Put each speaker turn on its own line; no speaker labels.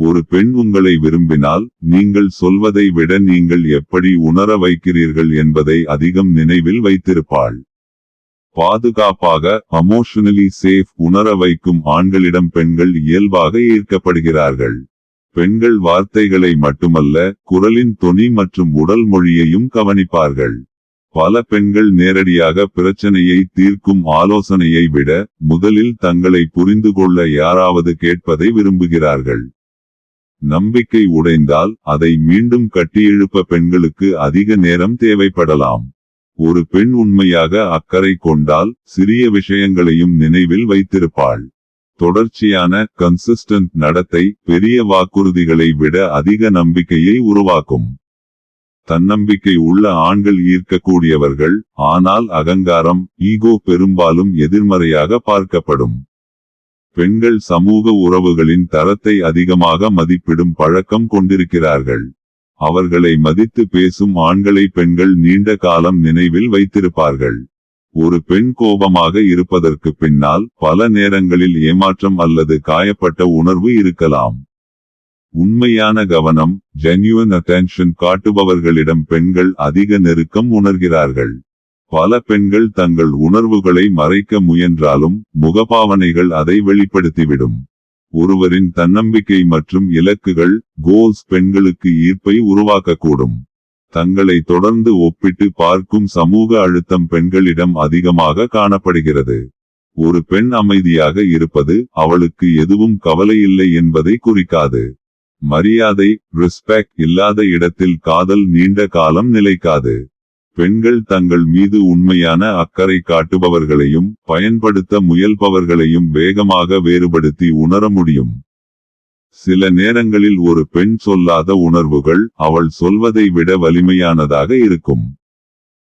ஒரு பெண் உங்களை விரும்பினால் நீங்கள் சொல்வதை விட நீங்கள் எப்படி உணர வைக்கிறீர்கள் என்பதை அதிகம் நினைவில் வைத்திருப்பாள். பாதுகாப்பாக எமோஷனலி சேஃப் உணர வைக்கும் ஆண்களிடம் பெண்கள் இயல்பாக ஈர்க்கப்படுகிறார்கள். பெண்கள் வார்த்தைகளை மட்டுமல்ல, குரலின் தொனி மற்றும் உடல் மொழியையும் கவனிப்பார்கள். பல பெண்கள் நேரடியாக பிரச்சனையை தீர்க்கும் ஆலோசனையை விட முதலில் தங்களை புரிந்து கொள்ள யாராவது கேட்பதை விரும்புகிறார்கள். நம்பிக்கை உடைந்தால் அதை மீண்டும் கட்டியெழுப்ப பெண்களுக்கு அதிக நேரம் தேவைப்படலாம். ஒரு பெண் உண்மையாக அக்கறை கொண்டால் சிறிய விஷயங்களையும் நினைவில் வைத்திருப்பாள். தொடர்ச்சியான கன்சிஸ்டன்ட் நடத்தை பெரிய வாக்குறுதிகளை விட அதிக நம்பிக்கையை உருவாக்கும். தன்னம்பிக்கை உள்ள ஆண்கள் ஈர்க்கக்கூடியவர்கள், ஆனால் அகங்காரம் ஈகோ பெரும்பாலும் எதிர்மறையாக பார்க்கப்படும். பெண்கள் சமூக உறவுகளின் தரத்தை அதிகமாக மதிப்பிடும் பழக்கம் கொண்டிருக்கிறார்கள். அவர்களை மதித்து பேசும் ஆண்களை பெண்கள் நீண்ட காலம் நினைவில் வைத்திருப்பார்கள். ஒரு பெண் கோபமாக இருப்பதற்கு பின்னால் பல நேரங்களில் ஏமாற்றம் அல்லது காயப்பட்ட உணர்வு இருக்கலாம். உண்மையான கவனம் ஜென்யூன் அட்டென்ஷன் காட்டுபவர்களிடம் பெண்கள் அதிக நெருக்கம் உணர்கிறார்கள். பல பெண்கள் தங்கள் உணர்வுகளை மறைக்க முயன்றாலும் முகபாவனைகள் அதை வெளிப்படுத்திவிடும். ஒருவரின் தன்னம்பிக்கை மற்றும் இலக்குகள் கோல்ஸ் பெண்களுக்கு ஈர்ப்பை உருவாக்கக்கூடும். தங்களை தொடர்ந்து ஒப்பிட்டு பார்க்கும் சமூக அழுத்தம் பெண்களிடம் அதிகமாக காணப்படுகிறது. ஒரு பெண் அமைதியாக இருப்பது அவளுக்கு எதுவும் கவலையில்லை என்பதை குறிக்காது. மரியாதை ரெஸ்பெக்ட் இல்லாத இடத்தில் காதல் நீண்ட காலம் நிலைக்காது. பெண்கள் தங்கள் மீது உண்மையான அக்கறை காட்டுபவர்களையும் பயன்படுத்த முயல்பவர்களையும் வேகமாக வேறுபடுத்தி உணர முடியும். சில நேரங்களில் ஒரு பெண் சொல்லாத உணர்வுகள் அவள் சொல்வதை விட வலிமையானதாக இருக்கும்.